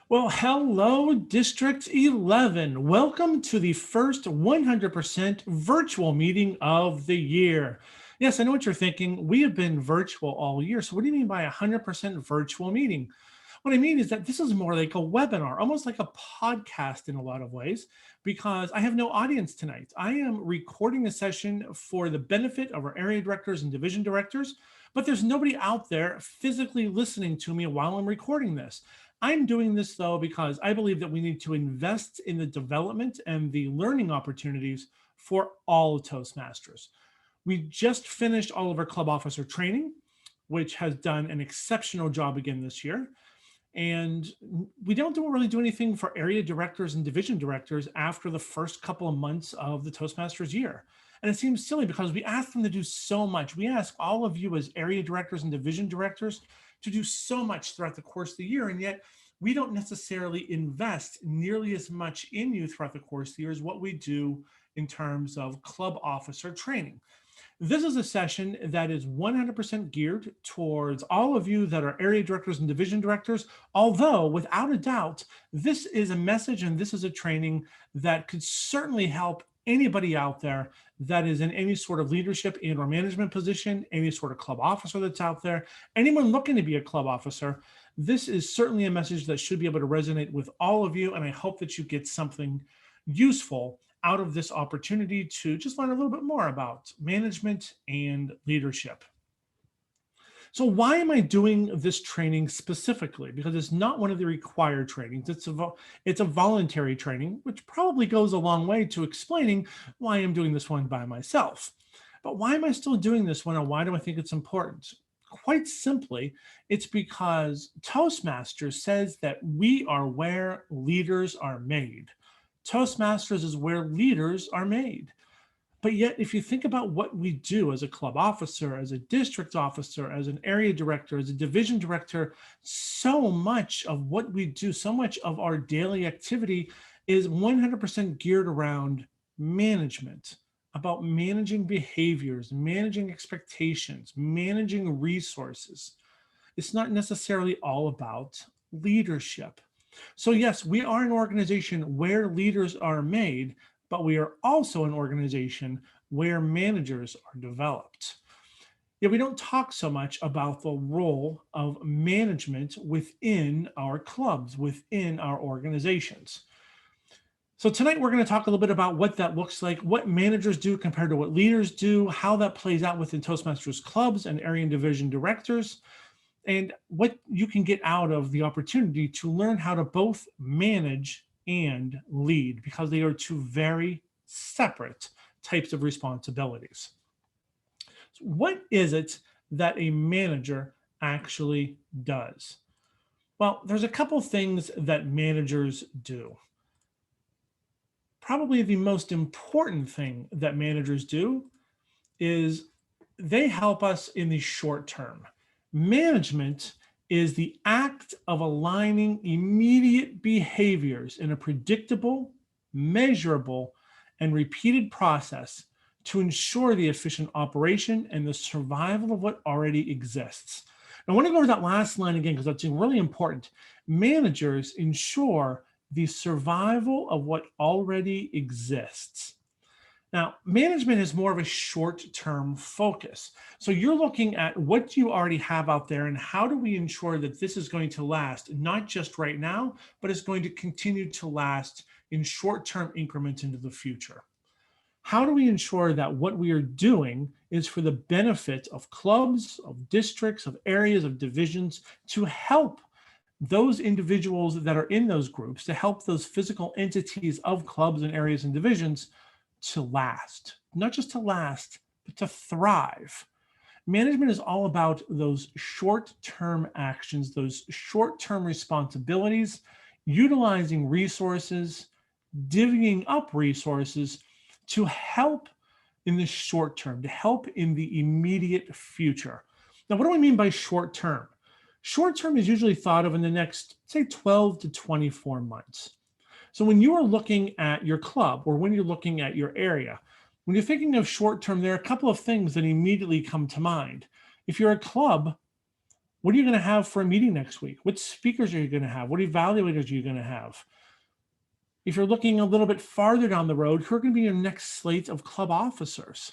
Well, hello, District 11. Welcome to the first 100% virtual meeting of the year. Yes, I know what you're thinking. We have been virtual all year. So what do you mean by 100% virtual meeting? What I mean is that this is more like a webinar, almost like a podcast in a lot of ways, because I have no audience tonight. I am recording a session for the benefit of our area directors and division directors, but there's nobody out there physically listening to me while I'm recording this. I'm doing this though because I believe that we need to invest in the development and the learning opportunities for all Toastmasters. We just finished all of our club officer training, which has done an exceptional job again this year. And we don't really do anything for area directors and division directors after the first couple of months of the Toastmasters year. And it seems silly because we ask them to do so much. We ask all of you as area directors and division directors to do so much throughout the course of the year. And yet we don't necessarily invest nearly as much in you throughout the course of the year as what we do in terms of club officer training. This is a session that is 100% geared towards all of you that are area directors and division directors, although without a doubt, this is a message and this is a training that could certainly help anybody out there that is in any sort of leadership and or management position, any sort of club officer that's out there, anyone looking to be a club officer. This is certainly a message that should be able to resonate with all of you, and I hope that you get something useful out of this opportunity to just learn a little bit more about management and leadership. So why am I doing this training specifically? Because it's not one of the required trainings. It's a voluntary training, which probably goes a long way to explaining why I'm doing this one by myself. But why am I still doing this one, and why do I think it's important? Quite simply, it's because Toastmasters says that we are where leaders are made. Toastmasters is where leaders are made. But yet, if you think about what we do as a club officer, as a district officer, as an area director, as a division director, so much of what we do, so much of our daily activity is 100% geared around management, about managing behaviors, managing expectations, managing resources. It's not necessarily all about leadership. So yes, we are an organization where leaders are made, but we are also an organization where managers are developed. Yet we don't talk so much about the role of management within our clubs, within our organizations. So tonight we're going to talk a little bit about what that looks like, what managers do compared to what leaders do, how that plays out within Toastmasters clubs and area and division directors, and what you can get out of the opportunity to learn how to both manage and lead, because they are two very separate types of responsibilities. So what is it that a manager actually does? Well, there's a couple things that managers do. Probably the most important thing that managers do is they help us in the short term. Management is the act of aligning immediate behaviors in a predictable, measurable, and repeated process to ensure the efficient operation and the survival of what already exists. Now, I want to go over that last line again because that's really important. Managers ensure the survival of what already exists. Now, management is more of a short-term focus. So you're looking at what you already have out there and how do we ensure that this is going to last, not just right now, but it's going to continue to last in short-term increments into the future. How do we ensure that what we are doing is for the benefit of clubs, of districts, of areas, of divisions, to help those individuals that are in those groups, to help those physical entities of clubs and areas and divisions to last, not just to last, but to thrive. Management is all about those short-term actions, those short-term responsibilities, utilizing resources, divvying up resources to help in the short term, to help in the immediate future. Now, what do I mean by short term? Short term is usually thought of in the next, say, 12 to 24 months. So when you are looking at your club or when you're looking at your area, when you're thinking of short term, there are a couple of things that immediately come to mind. If you're a club, What are you going to have for a meeting next week? What speakers are you going to have? What evaluators are you going to have? If you're looking a little bit farther down the road, who are going to be your next slate of club officers?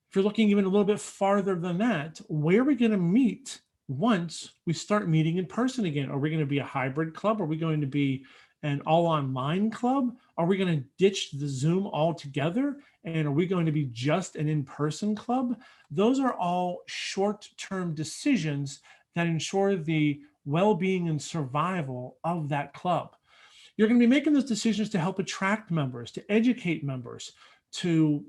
If you're looking even a little bit farther than that, where are we going to meet once we start meeting in person again? Are we going to be a hybrid club? Are we going to be an all online club? Are we going to ditch the Zoom altogether? And are we going to be just an in-person club? Those are all short-term decisions that ensure the well-being and survival of that club. You're going to be making those decisions to help attract members, to educate members, to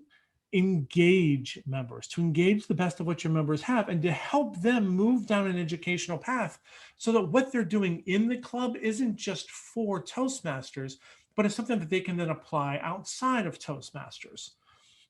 engage members, to engage the best of what your members have, and to help them move down an educational path so that what they're doing in the club isn't just for Toastmasters, but it's something that they can then apply outside of Toastmasters.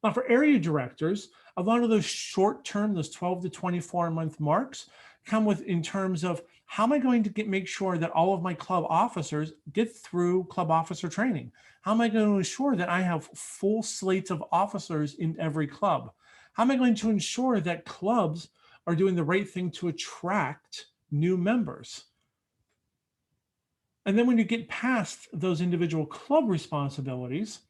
Now, for area directors, a lot of those short-term, those 12 to 24-month marks come with in terms of how am I going to make sure that all of my club officers get through club officer training? How am I going to ensure that I have full slates of officers in every club? How am I going to ensure that clubs are doing the right thing to attract new members? And then when you get past those individual club responsibilities,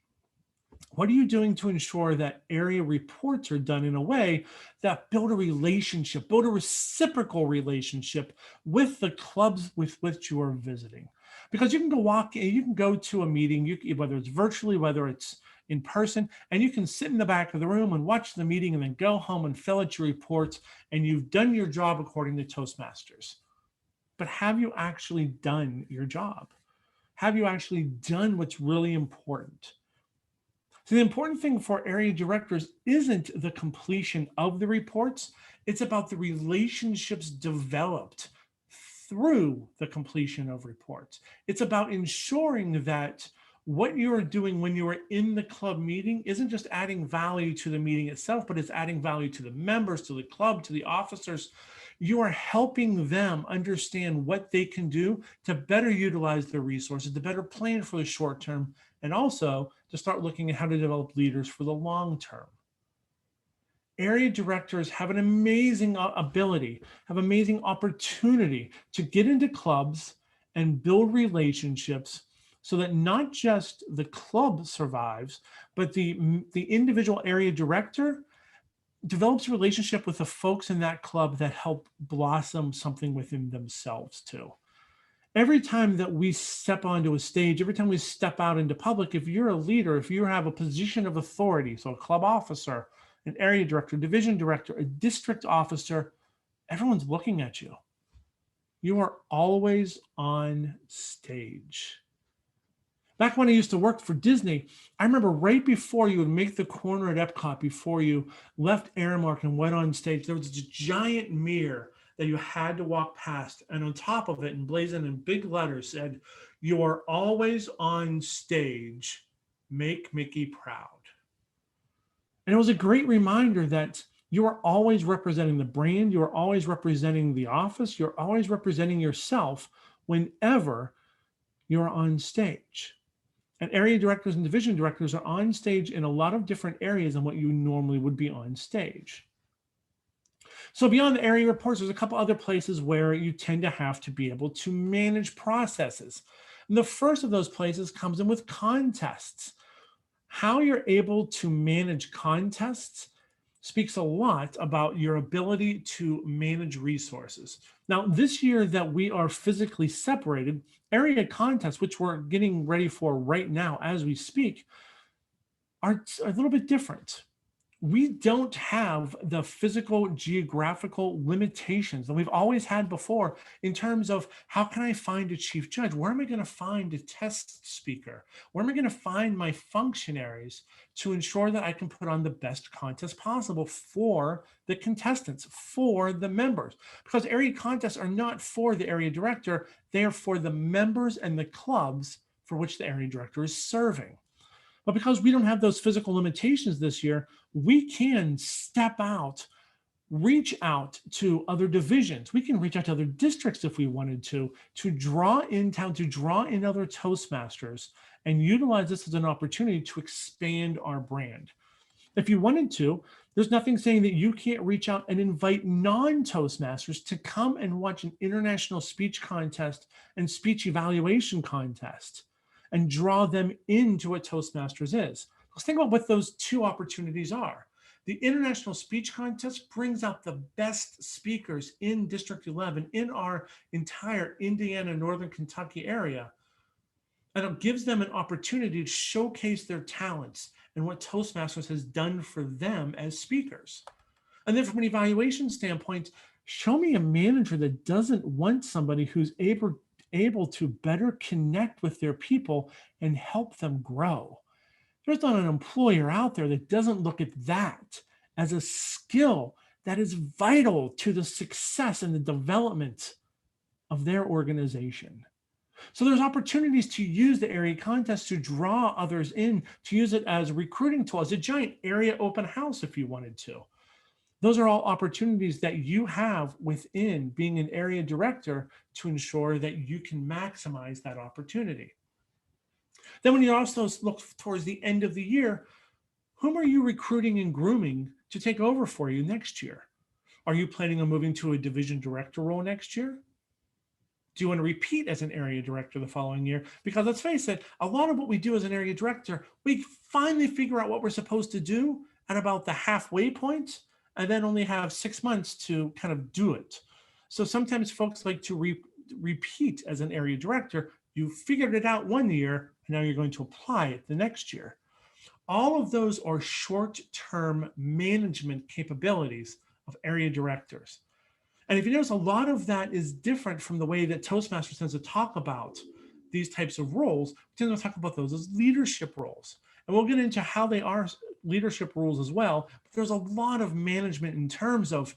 what are you doing to ensure that area reports are done in a way that build a relationship, build a reciprocal relationship with the clubs with which you are visiting? Because you can you can go to a meeting, whether it's virtually, whether it's in person, and you can sit in the back of the room and watch the meeting and then go home and fill out your reports, and you've done your job according to Toastmasters. But have you actually done your job? Have you actually done what's really important? So the important thing for area directors isn't the completion of the reports, it's about the relationships developed through the completion of reports. It's about ensuring that what you are doing when you are in the club meeting isn't just adding value to the meeting itself, but it's adding value to the members, to the club, to the officers. You are helping them understand what they can do to better utilize their resources, to better plan for the short term, and also to start looking at how to develop leaders for the long term. Area directors have an amazing ability, have amazing opportunity to get into clubs and build relationships so that not just the club survives, but the individual area director develops a relationship with the folks in that club that help blossom something within themselves too. Every time that we step onto a stage, every time we step out into public, if you're a leader, if you have a position of authority, so a club officer, an area director, division director, a district officer, everyone's looking at you. You are always on stage. Back when I used to work for Disney, I remember right before you would make the corner at Epcot, before you left Aramark and went on stage, there was this giant mirror that you had to walk past. And on top of it, emblazoned in big letters, said, "You are always on stage. Make Mickey proud." And it was a great reminder that you are always representing the brand. You are always representing the office. You're always representing yourself whenever you're on stage. And area directors and division directors are on stage in a lot of different areas than what you normally would be on stage. So beyond the area reports, there's a couple other places where you tend to have to be able to manage processes. And the first of those places comes in with contests. How you're able to manage contests speaks a lot about your ability to manage resources. Now, this year that we are physically separated, area contests, which we're getting ready for right now as we speak, are a little bit different. We don't have the physical geographical limitations that we've always had before in terms of how can I find a chief judge? Where am I going to find a test speaker? Where am I going to find my functionaries to ensure that I can put on the best contest possible for the contestants, for the members? Because area contests are not for the area director, they are for the members and the clubs for which the area director is serving. But because we don't have those physical limitations this year, we can step out, reach out to other divisions. We can reach out to other districts if we wanted to draw in town, to draw in other Toastmasters and utilize this as an opportunity to expand our brand. If you wanted to, there's nothing saying that you can't reach out and invite non-Toastmasters to come and watch an international speech contest and speech evaluation contest and draw them into what Toastmasters is. Let's think about what those two opportunities are. The International Speech Contest brings out the best speakers in District 11 in our entire Indiana, Northern Kentucky area. And it gives them an opportunity to showcase their talents and what Toastmasters has done for them as speakers. And then from an evaluation standpoint, show me a manager that doesn't want somebody who's able to better connect with their people and help them grow. There's not an employer out there that doesn't look at that as a skill that is vital to the success and the development of their organization. So there's opportunities to use the area contest to draw others in, to use it as a recruiting tool, as a giant area open house if you wanted to. Those are all opportunities that you have within being an area director to ensure that you can maximize that opportunity. Then when you also look towards the end of the year, whom are you recruiting and grooming to take over for you next year? Are you planning on moving to a division director role next year? Do you want to repeat as an area director the following year? Because let's face it, a lot of what we do as an area director, we finally figure out what we're supposed to do at about the halfway point, and then only have 6 months to kind of do it. So sometimes folks like to repeat as an area director. You figured it out one year, and now you're going to apply it the next year. All of those are short-term management capabilities of area directors. And if you notice, a lot of that is different from the way that Toastmasters tends to talk about these types of roles. We tend to talk about those as leadership roles. And we'll get into how they are leadership roles as well. But there's a lot of management in terms of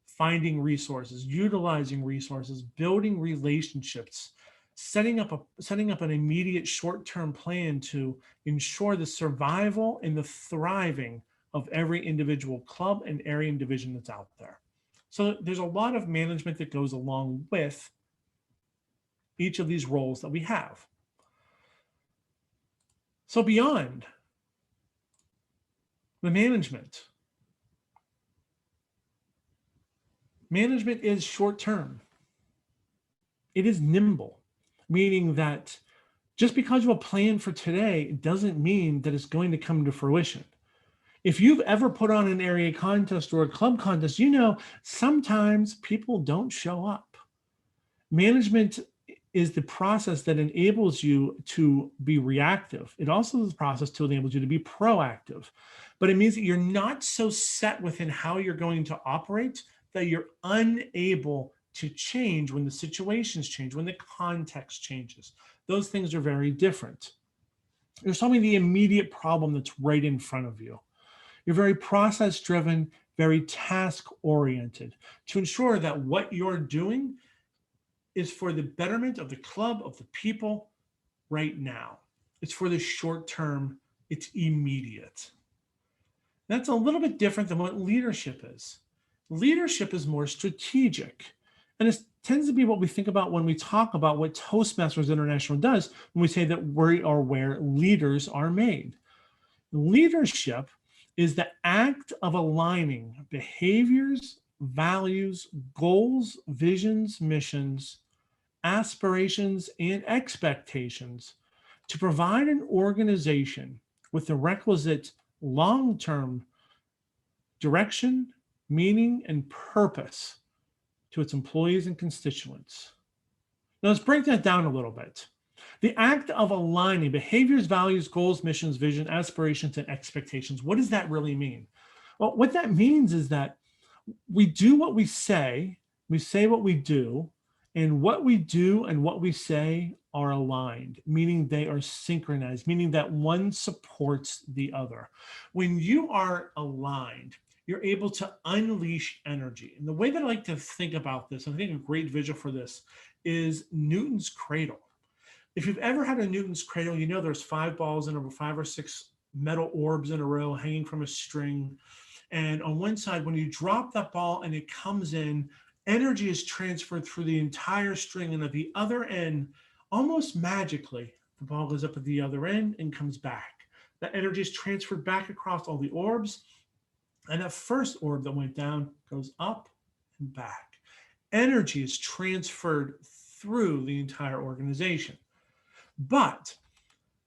finding resources, utilizing resources, building relationships, setting up an immediate short-term plan to ensure the survival and the thriving of every individual club and area and division that's out there. So there's a lot of management that goes along with each of these roles that we have. So beyond the management is short-term. It is nimble, meaning that just because you have a plan for today doesn't mean that it's going to come to fruition. If you've ever put on an area contest or a club contest, you know sometimes people don't show up. Management is the process that enables you to be reactive. It also is the process to enable you to be proactive. But it means that you're not so set within how you're going to operate that you're unable to change when the situations change, when the context changes. Those things are very different. You're solving the immediate problem that's right in front of you. You're very process-driven, very task-oriented to ensure that what you're doing is for the betterment of the club, of the people right now. It's for the short term, it's immediate. That's a little bit different than what leadership is. Leadership is more strategic. And it tends to be what we think about when we talk about what Toastmasters International does when we say that we are where leaders are made. Leadership is the act of aligning behaviors, values, goals, visions, missions, aspirations, and expectations to provide an organization with the requisite long-term direction, meaning, and purpose to its employees and constituents. Now let's break that down a little bit. The act of aligning behaviors, values, goals, missions, vision, aspirations, and expectations. What does that really mean? Well, what that means is that we do what we say what we do, and what we do and what we say are aligned, meaning they are synchronized, meaning that one supports the other. When you are aligned, you're able to unleash energy. And the way that I like to think about this, I think a great visual for this is Newton's cradle. If you've ever had a Newton's cradle, you know there's 5 balls in a 5 or 6 metal orbs in a row hanging from a string. And on one side, when you drop that ball and it comes in, energy is transferred through the entire string. And at the other end, almost magically, the ball goes up at the other end and comes back. That energy is transferred back across all the orbs. And that first orb that went down goes up and back. Energy is transferred through the entire organization. But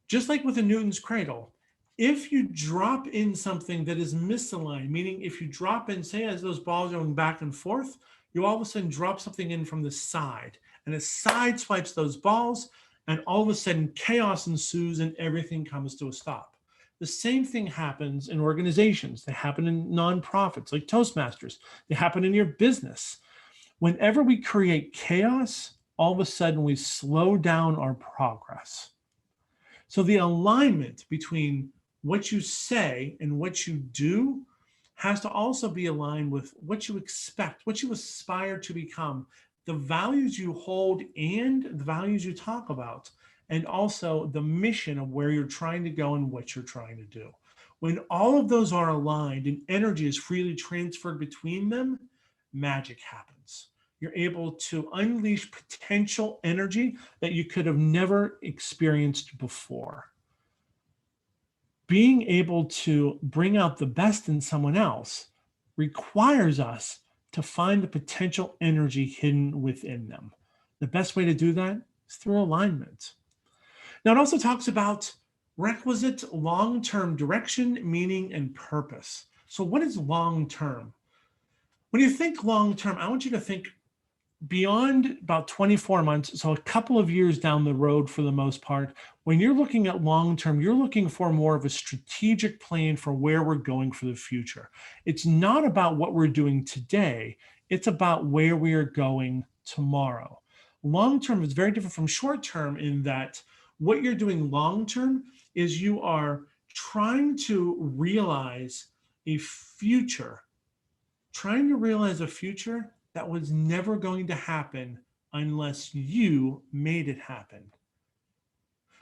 just like with a Newton's cradle, if you drop in something that is misaligned, meaning if you drop in, say, as those balls are going back and forth, you all of a sudden drop something in from the side, and it side swipes those balls, and all of a sudden chaos ensues and everything comes to a stop. The same thing happens in organizations. They happen in nonprofits like Toastmasters. They happen in your business. Whenever we create chaos, all of a sudden we slow down our progress. So the alignment between what you say and what you do has to also be aligned with what you expect, what you aspire to become, the values you hold and the values you talk about, and also the mission of where you're trying to go and what you're trying to do. When all of those are aligned and energy is freely transferred between them, magic happens. You're able to unleash potential energy that you could have never experienced before. Being able to bring out the best in someone else requires us to find the potential energy hidden within them. The best way to do that is through alignment. Now, it also talks about requisite long-term direction, meaning, and purpose. So what is long-term? When you think long-term, I want you to think beyond about 24 months, so a couple of years down the road for the most part. When you're looking at long-term, you're looking for more of a strategic plan for where we're going for the future. It's not about what we're doing today. It's about where we are going tomorrow. Long-term is very different from short-term in that what you're doing long-term is you are trying to realize a future, that was never going to happen unless you made it happen.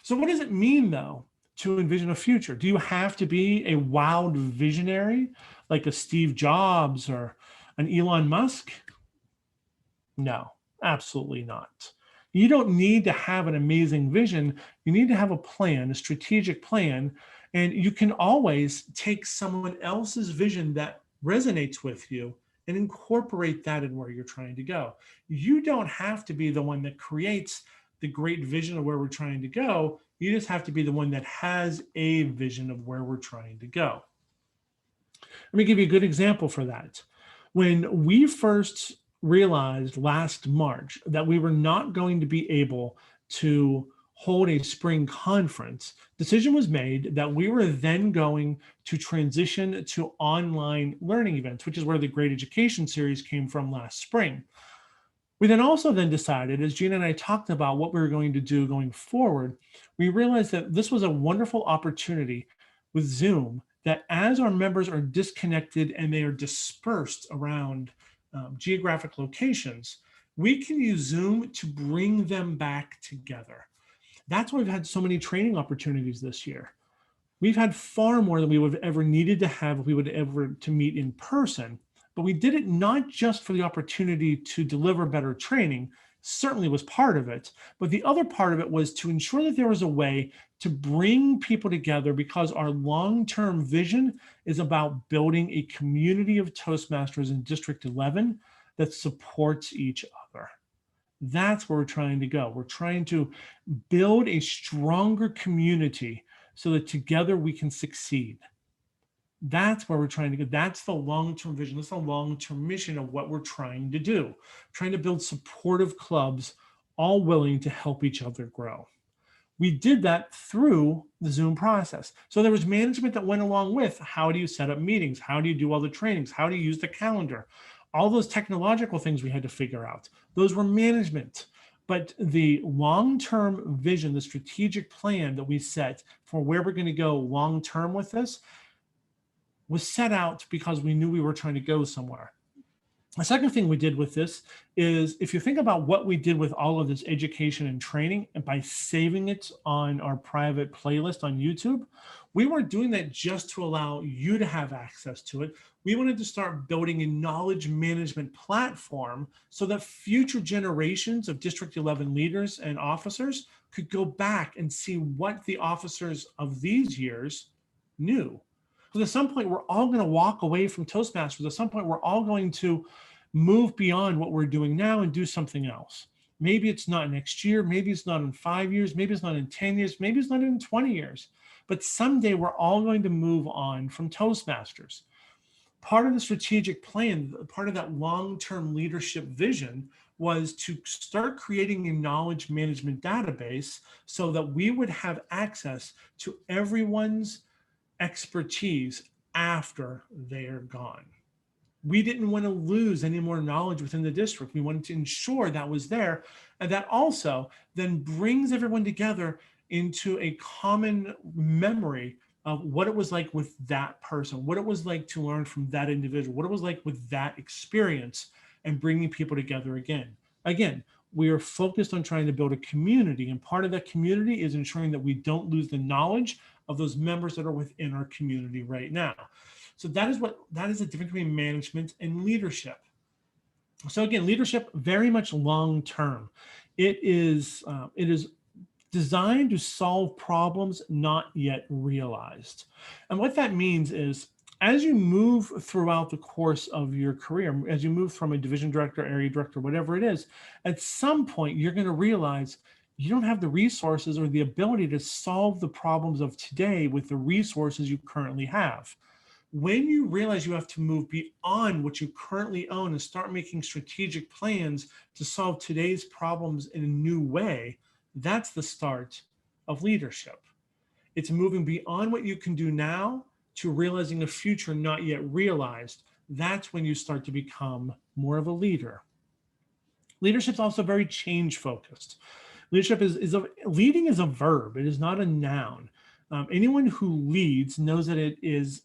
So what does it mean, though, to envision a future? Do you have to be a wild visionary like a Steve Jobs or an Elon Musk? No, absolutely not. You don't need to have an amazing vision. You need to have a plan, a strategic plan, and you can always take someone else's vision that resonates with you and incorporate that in where you're trying to go. You don't have to be the one that creates the great vision of where we're trying to go. You just have to be the one that has a vision of where we're trying to go. Let me give you a good example for that. When we first realized last March that we were not going to be able to hold a spring conference, decision was made that we were then going to transition to online learning events, which is where the Great Education series came from last spring. We then also decided, as Gina and I talked about what we were going to do going forward, we realized that this was a wonderful opportunity with Zoom, that as our members are disconnected and they are dispersed around geographic locations, we can use Zoom to bring them back together. That's why we've had so many training opportunities this year. We've had far more than we would have ever needed to have if we would ever to meet in person, but we did it not just for the opportunity to deliver better training, certainly was part of it, but the other part of it was to ensure that there was a way to bring people together, because our long-term vision is about building a community of Toastmasters in District 11 that supports each other. That's where we're trying to go. We're trying to build a stronger community so that together we can succeed. That's where we're trying to go. That's the long-term vision. That's the long-term mission of what we're trying to do. Trying to build supportive clubs, all willing to help each other grow. We did that through the Zoom process. So there was management that went along with how do you set up meetings? How do you do all the trainings? How do you use the calendar? All those technological things we had to figure out. Those were management. But the long-term vision, the strategic plan that we set for where we're going to go long-term with this was set out because we knew we were trying to go somewhere. The second thing we did with this is, if you think about what we did with all of this education and training, and by saving it on our private playlist on YouTube, we weren't doing that just to allow you to have access to it. We wanted to start building a knowledge management platform so that future generations of District 11 leaders and officers could go back and see what the officers of these years new. Because at some point, we're all going to walk away from Toastmasters. At some point, we're all going to move beyond what we're doing now and do something else. Maybe it's not next year. Maybe it's not in 5 years. Maybe it's not in 10 years. Maybe it's not in 20 years. But someday we're all going to move on from Toastmasters. Part of the strategic plan, part of that long-term leadership vision was to start creating a knowledge management database so that we would have access to everyone's expertise after they are gone. We didn't want to lose any more knowledge within the district. We wanted to ensure that was there. And that also then brings everyone together into a common memory of what it was like with that person, what it was like to learn from that individual, what it was like with that experience, and bringing people together again. Again, we are focused on trying to build a community, and part of that community is ensuring that we don't lose the knowledge of those members that are within our community right now. So that is the difference between management and leadership. So again, leadership very much long term. It is designed to solve problems not yet realized. And what that means is, as you move throughout the course of your career, as you move from a division director, area director, whatever it is, at some point you're going to realize you don't have the resources or the ability to solve the problems of today with the resources you currently have. When you realize you have to move beyond what you currently own and start making strategic plans to solve today's problems in a new way, that's the start of leadership. It's moving beyond what you can do now to realizing a future not yet realized. That's when you start to become more of a leader. Leadership is also very change focused. Leadership leading is a verb. It is not a noun. Anyone who leads knows that it is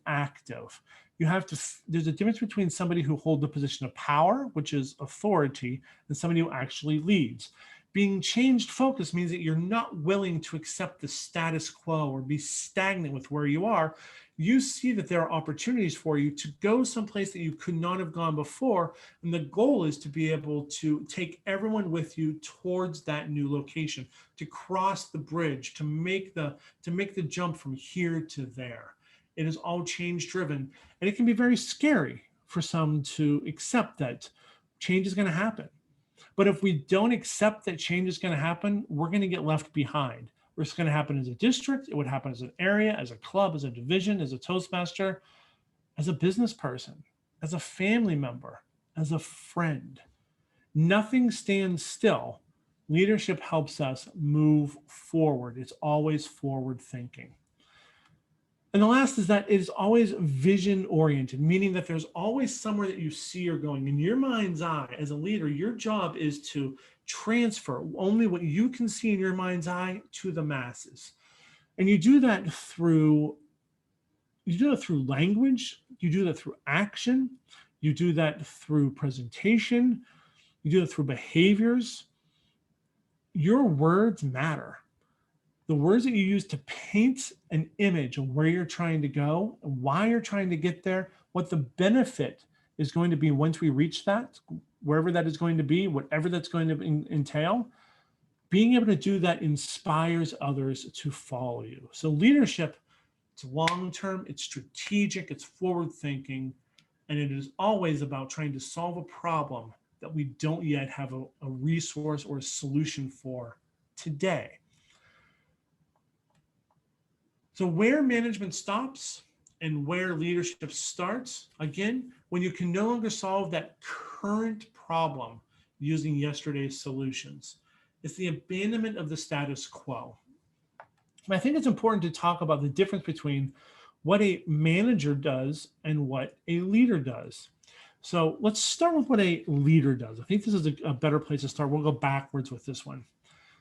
active. There's a difference between somebody who holds the position of power, which is authority, and somebody who actually leads. Being change focused means that you're not willing to accept the status quo or be stagnant with where you are. You see that there are opportunities for you to go someplace that you could not have gone before. And the goal is to be able to take everyone with you towards that new location, to cross the bridge, to make the jump from here to there. It is all change driven, and it can be very scary for some to accept that change is going to happen. But if we don't accept that change is going to happen, we're going to get left behind. It's going to happen as a district. It would happen as an area, as a club, as a division, as a Toastmaster, as a business person, as a family member, as a friend. Nothing stands still. Leadership helps us move forward. It's always forward thinking. And the last is that it is always vision oriented, meaning that there's always somewhere that you see you're going. In your mind's eye, as a leader, your job is to transfer only what you can see in your mind's eye to the masses. And you do that through language, you do that through action, you do that through presentation, you do it through behaviors. Your words matter. The words that you use to paint an image of where you're trying to go, why you're trying to get there, what the benefit is going to be once we reach that, wherever that is going to be, whatever that's going to entail, being able to do that inspires others to follow you. So leadership, it's long-term, it's strategic, it's forward-thinking, and it is always about trying to solve a problem that we don't yet have a resource or a solution for today. So where management stops and where leadership starts, again, when you can no longer solve that current problem using yesterday's solutions. It's the abandonment of the status quo. And I think it's important to talk about the difference between what a manager does and what a leader does. So let's start with what a leader does. I think this is a better place to start. We'll go backwards with this one.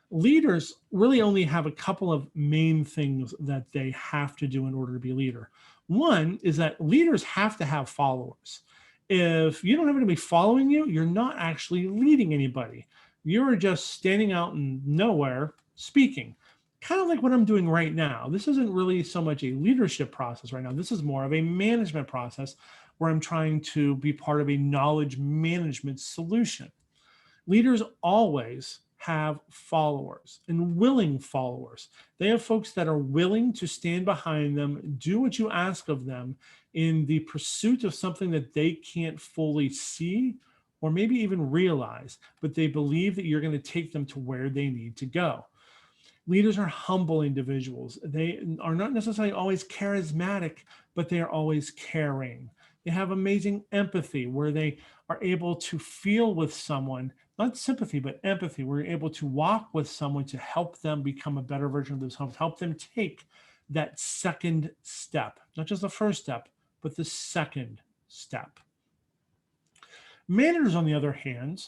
Leaders really only have a couple of main things that they have to do in order to be a leader. One is that leaders have to have followers. If you don't have anybody following you, you're not actually leading anybody. You're just standing out in nowhere speaking. Kind of like what I'm doing right now. This isn't really so much a leadership process right now. This is more of a management process where I'm trying to be part of a knowledge management solution. Leaders always have followers and willing followers. They have folks that are willing to stand behind them, do what you ask of them in the pursuit of something that they can't fully see or maybe even realize, but they believe that you're going to take them to where they need to go. Leaders are humble individuals. They are not necessarily always charismatic, but they are always caring. They have amazing empathy where they are able to feel with someone, not sympathy, but empathy. We're able to walk with someone to help them become a better version of themselves, help them take that second step, not just the first step, but the second step. Managers, on the other hand,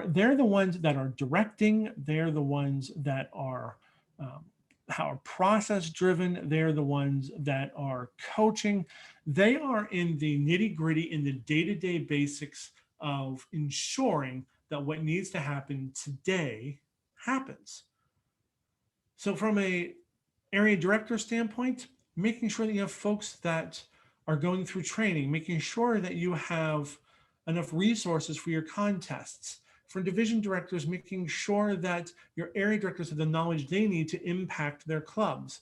they're the ones that are directing. They're the ones that are process driven. They're the ones that are coaching. They are in the nitty gritty, in the day-to-day basics of ensuring that what needs to happen today happens. So from a area director standpoint, making sure that you have folks that are going through training, making sure that you have enough resources for your contests. For division directors, making sure that your area directors have the knowledge they need to impact their clubs.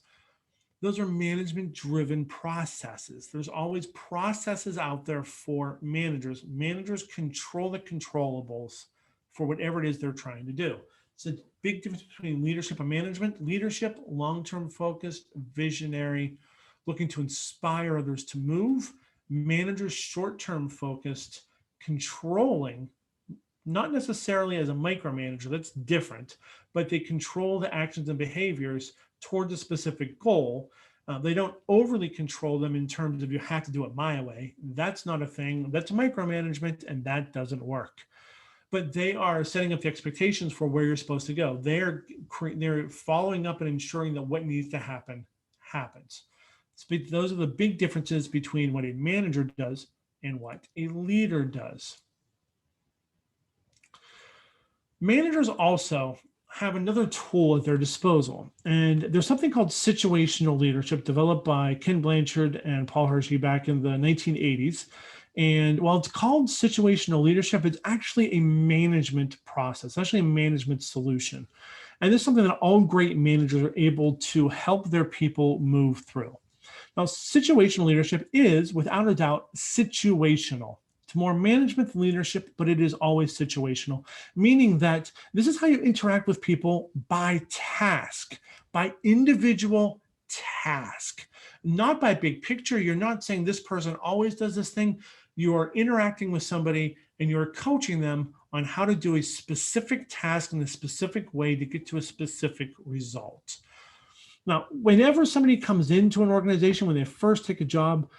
Those are management-driven processes. There's always processes out there for managers. Managers control the controllables for whatever it is they're trying to do. It's a big difference between leadership and management. Leadership, long-term focused, visionary, looking to inspire others to move. Managers, short-term focused, controlling, not necessarily as a micromanager, that's different, but they control the actions and behaviors towards a specific goal. They don't overly control them in terms of you have to do it my way. That's not a thing. That's micromanagement, and that doesn't work. But they are setting up the expectations for where you're supposed to go. They're following up and ensuring that what needs to happen happens. Those are the big differences between what a manager does and what a leader does. Managers also have another tool at their disposal, and there's something called situational leadership developed by Ken Blanchard and Paul Hershey back in the 1980s. And while it's called situational leadership, it's actually a management process, actually a management solution. And this is something that all great managers are able to help their people move through. Now, situational leadership is, without a doubt, situational. It's more management leadership, but it is always situational, meaning that this is how you interact with people by task, by individual task, not by big picture. You're not saying this person always does this thing. You are interacting with somebody and you're coaching them on how to do a specific task in a specific way to get to a specific result. Now, whenever somebody comes into an organization, when they first take a job,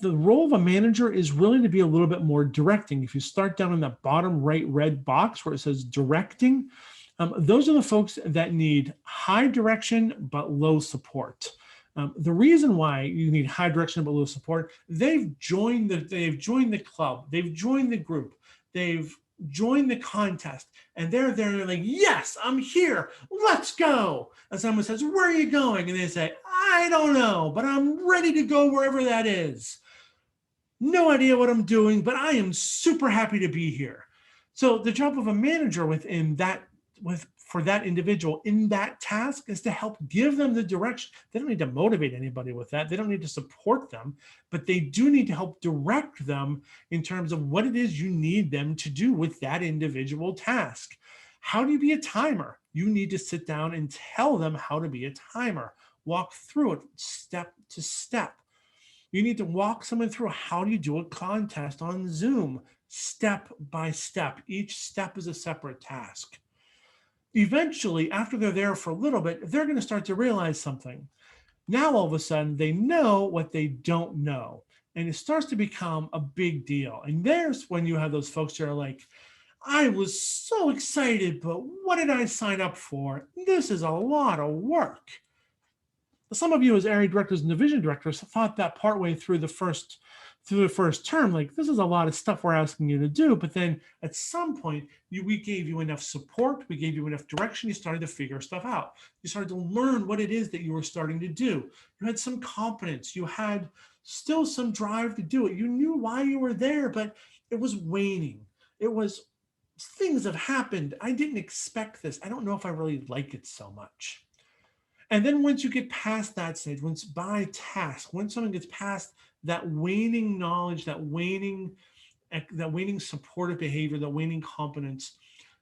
the role of a manager is really to be a little bit more directing. If you start down in that bottom right red box where it says directing, those are the folks that need high direction but low support. The reason why you need high direction but low support, they've joined the club, they've joined the group, they've joined the contest, and they're there and they're like, yes, I'm here, let's go. And someone says, where are you going? And they say, I don't know, but I'm ready to go wherever that is. No idea what I'm doing, but I am super happy to be here. So the job of a manager for that individual in that task is to help give them the direction. They don't need to motivate anybody with that. They don't need to support them, but they do need to help direct them in terms of what it is you need them to do with that individual task. How do you be a timer? You need to sit down and tell them how to be a timer. Walk through it step to step. You need to walk someone through how do you do a contest on Zoom, step by step. Each step is a separate task. Eventually, after they're there for a little bit, they're going to start to realize something. Now, all of a sudden, they know what they don't know. And it starts to become a big deal. And there's when you have those folks that are like, I was so excited, but what did I sign up for? This is a lot of work. Some of you as area directors and division directors thought that partway through the first term, like, this is a lot of stuff we're asking you to do. But then at some point, we gave you enough support, we gave you enough direction, you started to figure stuff out. You started to learn what it is that you were starting to do. You had some confidence, you had still some drive to do it. You knew why you were there, but it was waning. It was things have happened. I didn't expect this. I don't know if I really like it so much. And then once you get past that stage, once by task, once someone gets past that waning knowledge, that waning supportive behavior, that waning competence,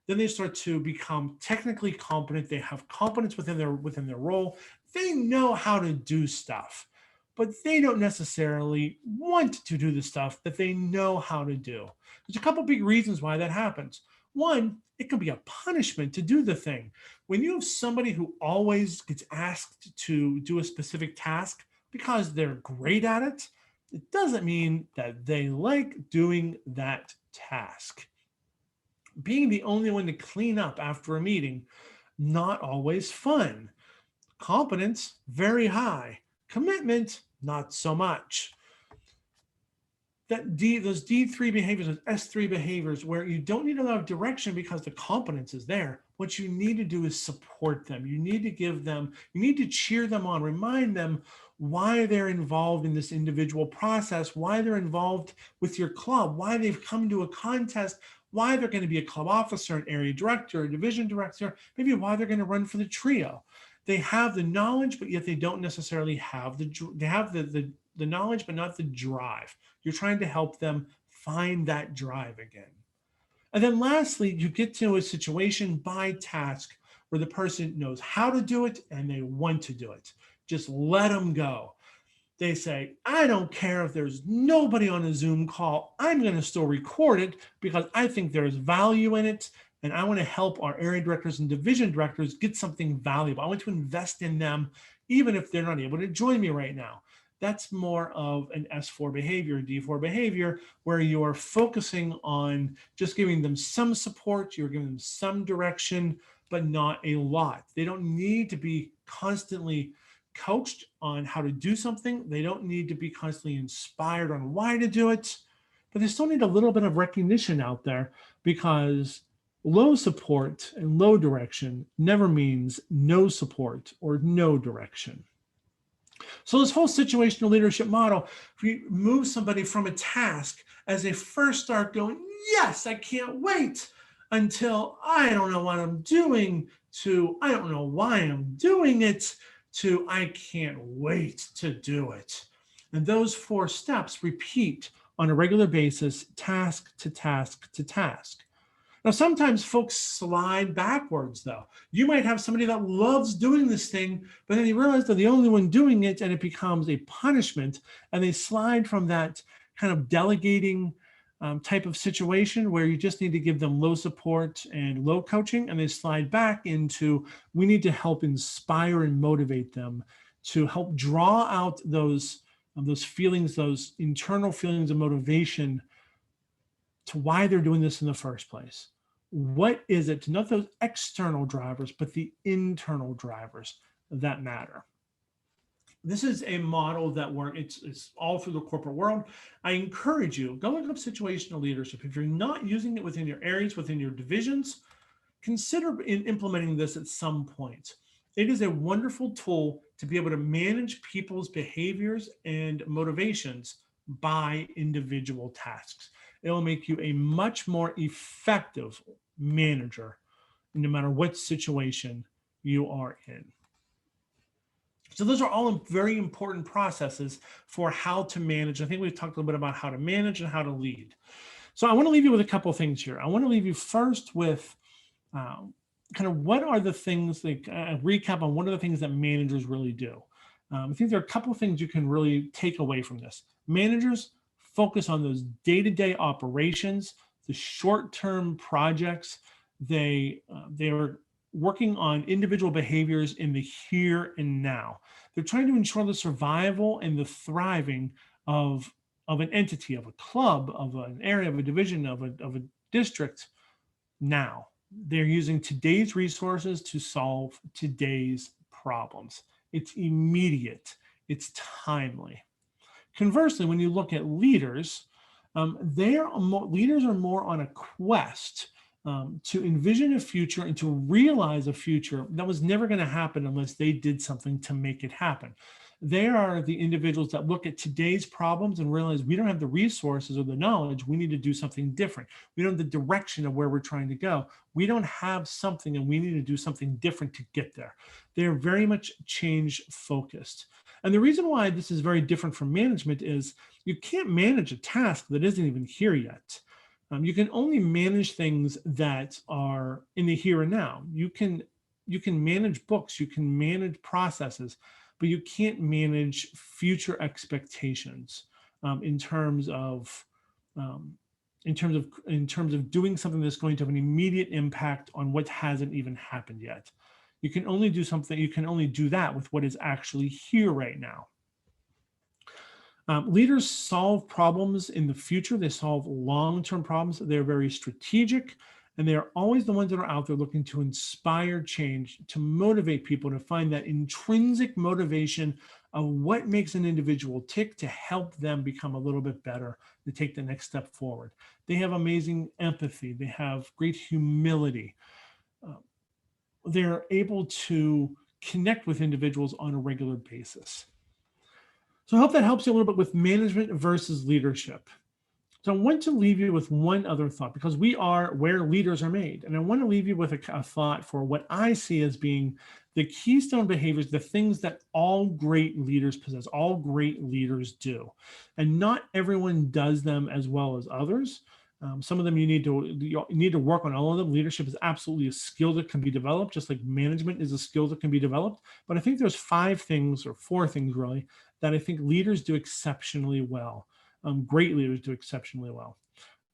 then they start to become technically competent. They have competence within their role. They know how to do stuff, but they don't necessarily want to do the stuff that they know how to do. There's a couple big reasons why that happens. One, it can be a punishment to do the thing. When you have somebody who always gets asked to do a specific task because they're great at it, it doesn't mean that they like doing that task. Being the only one to clean up after a meeting, not always fun. Competence, very high. Commitment, not so much. Those D3 behaviors, those S3 behaviors, where you don't need a lot of direction because the competence is there. What you need to do is support them. You need to cheer them on, remind them why they're involved in this individual process, why they're involved with your club, why they've come to a contest, why they're going to be a club officer, an area director, a division director, maybe why they're going to run for the trio. They have the knowledge, but yet they don't necessarily have they have the knowledge, but not the drive. You're trying to help them find that drive again. And then lastly, you get to a situation by task where the person knows how to do it and they want to do it. Just let them go. They say, I don't care if there's nobody on a Zoom call. I'm going to still record it because I think there's value in it. And I want to help our area directors and division directors get something valuable. I want to invest in them, even if they're not able to join me right now. That's more of an S4 behavior, D4 behavior, where you are focusing on just giving them some support, you're giving them some direction, but not a lot. They don't need to be constantly coached on how to do something. They don't need to be constantly inspired on why to do it, but they still need a little bit of recognition out there, because low support and low direction never means no support or no direction. So this whole situational leadership model, if you move somebody from a task as they first start going, yes, I can't wait, until I don't know what I'm doing, to I don't know why I'm doing it, to I can't wait to do it. And those 4 steps repeat on a regular basis, task to task to task. Now, sometimes folks slide backwards, though. You might have somebody that loves doing this thing, but then you realize they're the only one doing it, and it becomes a punishment, and they slide from that kind of delegating type of situation where you just need to give them low support and low coaching, and they slide back into, we need to help inspire and motivate them to help draw out those feelings, those internal feelings of motivation to why they're doing this in the first place. What is it? Not those external drivers, but the internal drivers that matter. This is a model that it's all through the corporate world. I encourage you, go look up situational leadership. If you're not using it within your areas, within your divisions, consider implementing this at some point. It is a wonderful tool to be able to manage people's behaviors and motivations by individual tasks. It will make you a much more effective manager, no matter what situation you are in. So those are all very important processes for how to manage. I think we've talked a little bit about how to manage and how to lead. So I want to leave you with a couple of things here. I want to leave you first with kind of what are the things, like a recap on what are the things that managers really do. I think there are a couple of things you can really take away from this. Managers focus on those day-to-day operations, the short-term projects. They are working on individual behaviors in the here and now. They're trying to ensure the survival and the thriving of an entity, of a club, of an area, of a division, of a district now. They're using today's resources to solve today's problems. It's immediate, it's timely. Conversely, when you look at leaders, leaders are more on a quest to envision a future and to realize a future that was never going to happen unless they did something to make it happen. They are the individuals that look at today's problems and realize we don't have the resources or the knowledge. We need to do something different. We don't have the direction of where we're trying to go. We don't have something and we need to do something different to get there. They're very much change focused. And the reason why this is very different from management is you can't manage a task that isn't even here yet. You can only manage things that are in the here and now. You can manage books, you can manage processes, but you can't manage future expectations in terms of doing something that's going to have an immediate impact on what hasn't even happened yet. You can only do something. You can only do that with what is actually here right now. Leaders solve problems in the future. They solve long-term problems. They're very strategic, and they're always the ones that are out there looking to inspire change, to motivate people, to find that intrinsic motivation of what makes an individual tick to help them become a little bit better, to take the next step forward. They have amazing empathy. They have great humility. They're able to connect with individuals on a regular basis. So I hope that helps you a little bit with management versus leadership. So I want to leave you with one other thought, because we are where leaders are made. And I want to leave you with a thought for what I see as being the keystone behaviors, the things that all great leaders possess, all great leaders do. And not everyone does them as well as others. Some of them you need to work on all of them. Leadership is absolutely a skill that can be developed, just like management is a skill that can be developed. But I think there's 5 things, or 4 things really, that I think leaders do exceptionally well. Great leaders do exceptionally well.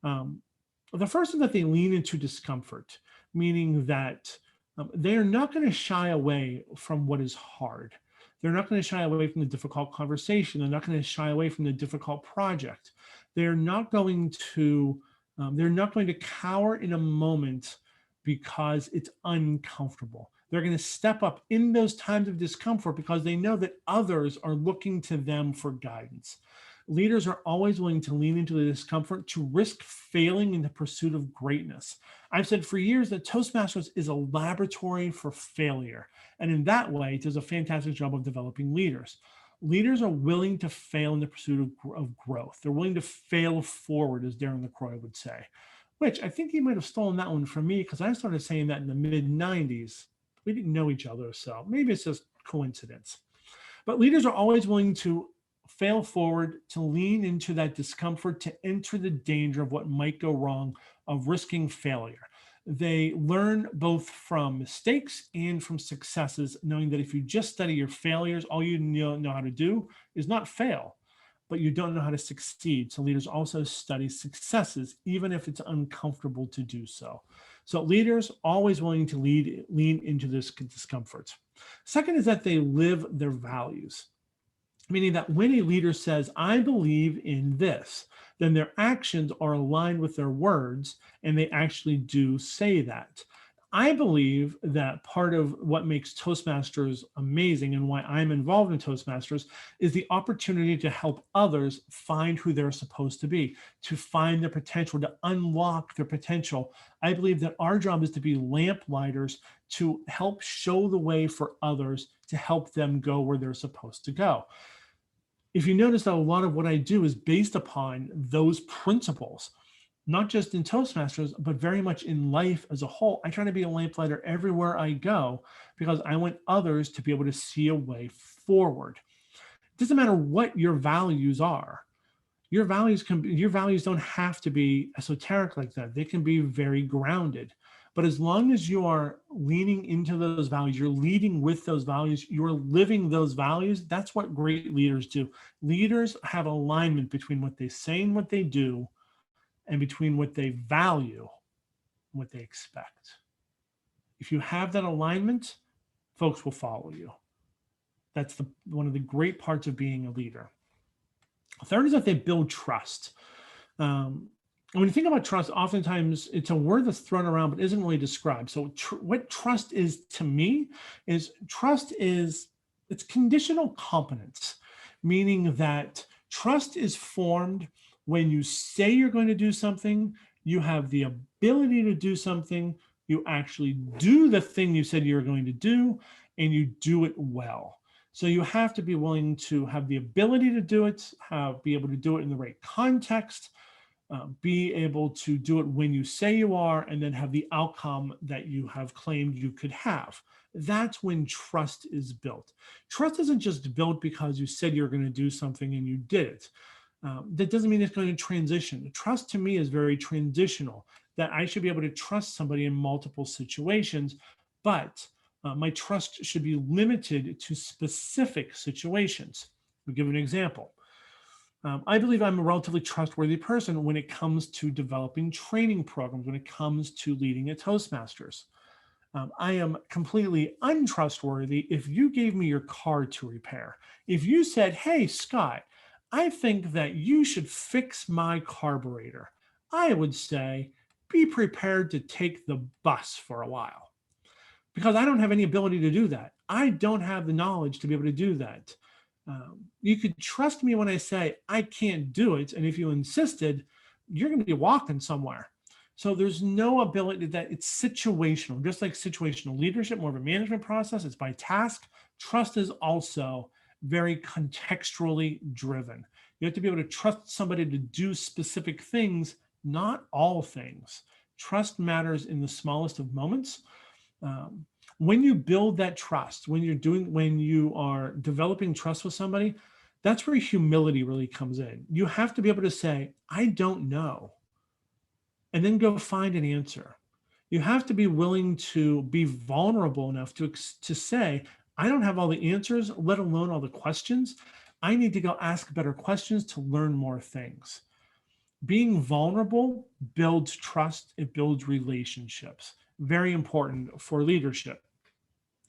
The first is that they lean into discomfort, meaning that they are not going to shy away from what is hard. They're not going to shy away from the difficult conversation. They're not going to shy away from the difficult project. They're not going to cower in a moment because it's uncomfortable. They're going to step up in those times of discomfort because they know that others are looking to them for guidance. Leaders are always willing to lean into the discomfort, to risk failing in the pursuit of greatness. I've said for years that Toastmasters is a laboratory for failure. And in that way, it does a fantastic job of developing leaders. Leaders are willing to fail in the pursuit of growth. They're willing to fail forward, as Darren LaCroix would say, which I think he might have stolen that one from me, because I started saying that in the mid-90s. We didn't know each other, so maybe it's just coincidence. But leaders are always willing to fail forward, to lean into that discomfort, to enter the danger of what might go wrong, of risking failure. They learn both from mistakes and from successes, knowing that if you just study your failures, all you know how to do is not fail, but you don't know how to succeed. So leaders also study successes, even if it's uncomfortable to do so. So leaders always willing to lean into this discomfort. Second is that they live their values, meaning that when a leader says, I believe in this, then their actions are aligned with their words, and they actually do say that. I believe that part of what makes Toastmasters amazing and why I'm involved in Toastmasters is the opportunity to help others find who they're supposed to be, to find their potential, to unlock their potential. I believe that our job is to be lamplighters, to help show the way for others, to help them go where they're supposed to go. If you notice that a lot of what I do is based upon those principles, not just in Toastmasters, but very much in life as a whole. I try to be a lamplighter everywhere I go because I want others to be able to see a way forward. It doesn't matter what your values are. Your values don't have to be esoteric like that. They can be very grounded. But as long as you are leaning into those values, you're leading with those values, you're living those values, that's what great leaders do. Leaders have alignment between what they say and what they do, and between what they value and what they expect. If you have that alignment, folks will follow you. That's one of the great parts of being a leader. Third is that they build trust. And when you think about trust, oftentimes it's a word that's thrown around but isn't really described. So what trust is to me is it's conditional competence, meaning that trust is formed when you say you're going to do something, you have the ability to do something, you actually do the thing you said you're going to do, and you do it well. So you have to be willing to have the ability to do it, be able to do it in the right context, be able to do it when you say you are, and then have the outcome that you have claimed you could have. That's when trust is built. Trust isn't just built because you said you're going to do something and you did it. That doesn't mean it's going to transition. Trust to me is very transitional, that I should be able to trust somebody in multiple situations, but my trust should be limited to specific situations. I'll give an example. I believe I'm a relatively trustworthy person when it comes to developing training programs, when it comes to leading a Toastmasters. I am completely untrustworthy if you gave me your car to repair. If you said, hey, Scott, I think that you should fix my carburetor, I would say, be prepared to take the bus for a while because I don't have any ability to do that. I don't have the knowledge to be able to do that. You could trust me when I say I can't do it. And if you insisted, you're going to be walking somewhere. So there's no ability that it's situational, just like situational leadership, more of a management process. It's by task. Trust is also very contextually driven. You have to be able to trust somebody to do specific things, not all things. Trust matters in the smallest of moments. When you build that trust, when you are developing trust with somebody, that's where humility really comes in. You have to be able to say, I don't know, and then go find an answer. You have to be willing to be vulnerable enough to say, I don't have all the answers, let alone all the questions. I need to go ask better questions to learn more things. Being vulnerable builds trust, it builds relationships. Very important for leadership.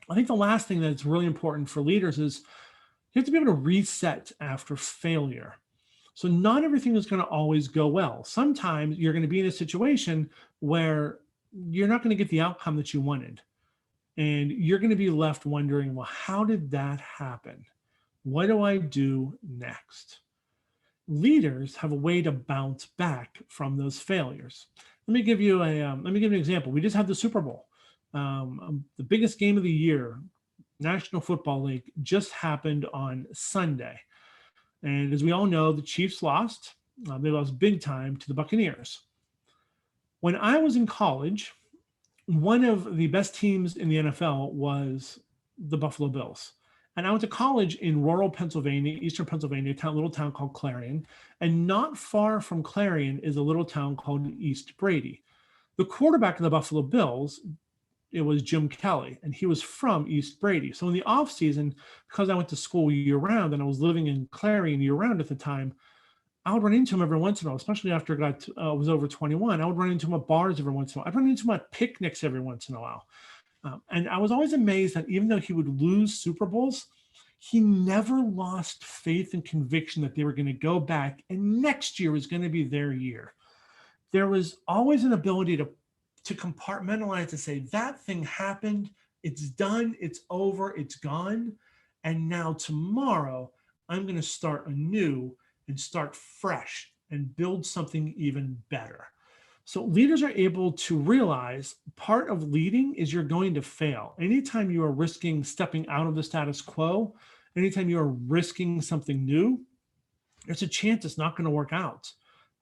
I think the last thing that's really important for leaders is you have to be able to reset after failure. So not everything is going to always go well. Sometimes you're going to be in a situation where you're not going to get the outcome that you wanted. And you're going to be left wondering, well, how did that happen? What do I do next? Leaders have a way to bounce back from those failures. Let me give you an example. We just had the Super Bowl, the biggest game of the year, National Football League, just happened on Sunday. And as we all know, the Chiefs lost. They lost big time to the Buccaneers. When I was in college, one of the best teams in the NFL was the Buffalo Bills. And I went to college in rural Pennsylvania, eastern Pennsylvania, a little town called Clarion. And not far from Clarion is a little town called East Brady. The quarterback of the Buffalo Bills, it was Jim Kelly, and he was from East Brady. So in the off season, because I went to school year round and I was living in Clarion year round at the time, I would run into him every once in a while, especially after I was over 21. I would run into him at bars every once in a while. I'd run into him at picnics every once in a while. And I was always amazed that even though he would lose Super Bowls, he never lost faith and conviction that they were going to go back and next year was going to be their year. There was always an ability to compartmentalize, to say that thing happened, it's done, it's over, it's gone. And now tomorrow, I'm going to start anew and start fresh and build something even better. So leaders are able to realize part of leading is you're going to fail. Anytime you are risking stepping out of the status quo, anytime you are risking something new, there's a chance it's not going to work out.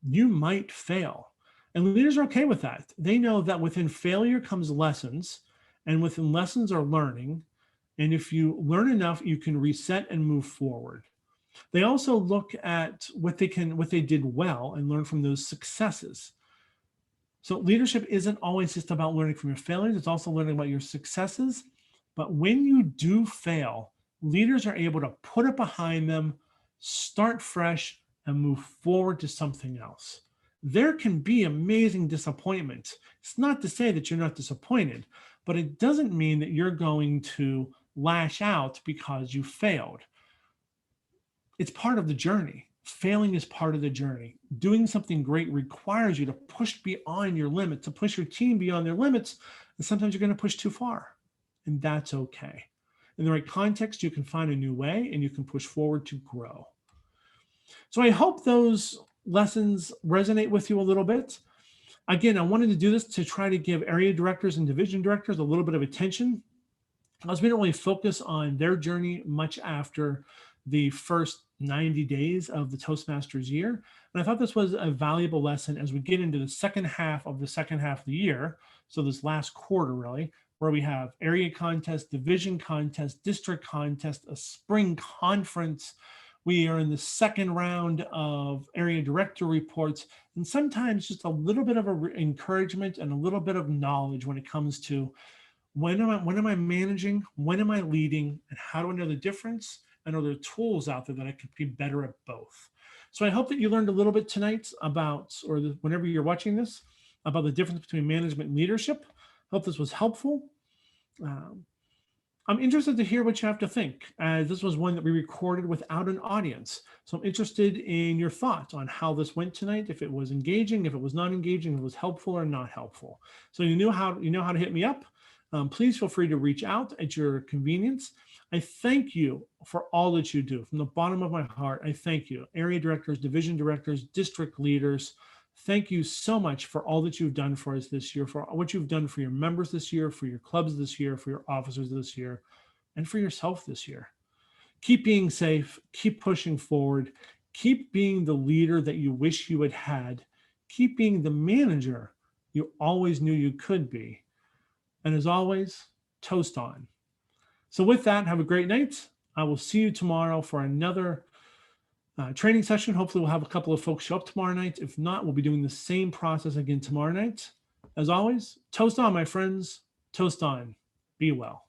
You might fail. And leaders are okay with that. They know that within failure comes lessons, and within lessons are learning. And if you learn enough, you can reset and move forward. They also look at what they did well and learn from those successes. So leadership isn't always just about learning from your failures. It's also learning about your successes. But when you do fail, leaders are able to put it behind them, start fresh, and move forward to something else. There can be amazing disappointment. It's not to say that you're not disappointed, but it doesn't mean that you're going to lash out because you failed. It's part of the journey. Failing is part of the journey. Doing something great requires you to push beyond your limits, to push your team beyond their limits. And sometimes you're going to push too far, and that's okay. In the right context, you can find a new way and you can push forward to grow. So I hope those lessons resonate with you a little bit. Again, I wanted to do this to try to give area directors and division directors a little bit of attention. as we don't really focus on their journey much after the first 90 days of the Toastmasters year. And I thought this was a valuable lesson as we get into the second half of the year. So this last quarter, really, where we have area contest, division contest, district contest, a spring conference. We are in the second round of area director reports, and sometimes just a little bit of encouragement and a little bit of knowledge when it comes to when am I managing, when am I leading, and how do I know the difference? And are there tools out there that I could be better at both? So I hope that you learned a little bit tonight about, whenever you're watching this, about the difference between management and leadership. Hope this was helpful. Um, I'm interested to hear what you have to think, as this was one that we recorded without an audience. So I'm interested in your thoughts on how this went tonight, if it was engaging, if it was not engaging, if it was helpful or not helpful. So you know how to hit me up. Please feel free to reach out at your convenience. I thank you for all that you do. From the bottom of my heart, I thank you. Area directors, division directors, district leaders, thank you so much for all that you've done for us this year, for what you've done for your members this year, for your clubs this year, for your officers this year, and for yourself this year. Keep being safe, keep pushing forward, keep being the leader that you wish you had had, keep being the manager you always knew you could be. And as always, toast on. So with that, have a great night. I will see you tomorrow for another training session. Hopefully we'll have a couple of folks show up tomorrow night. If not, we'll be doing the same process again tomorrow night. As always, toast on, my friends. Toast on. Be well.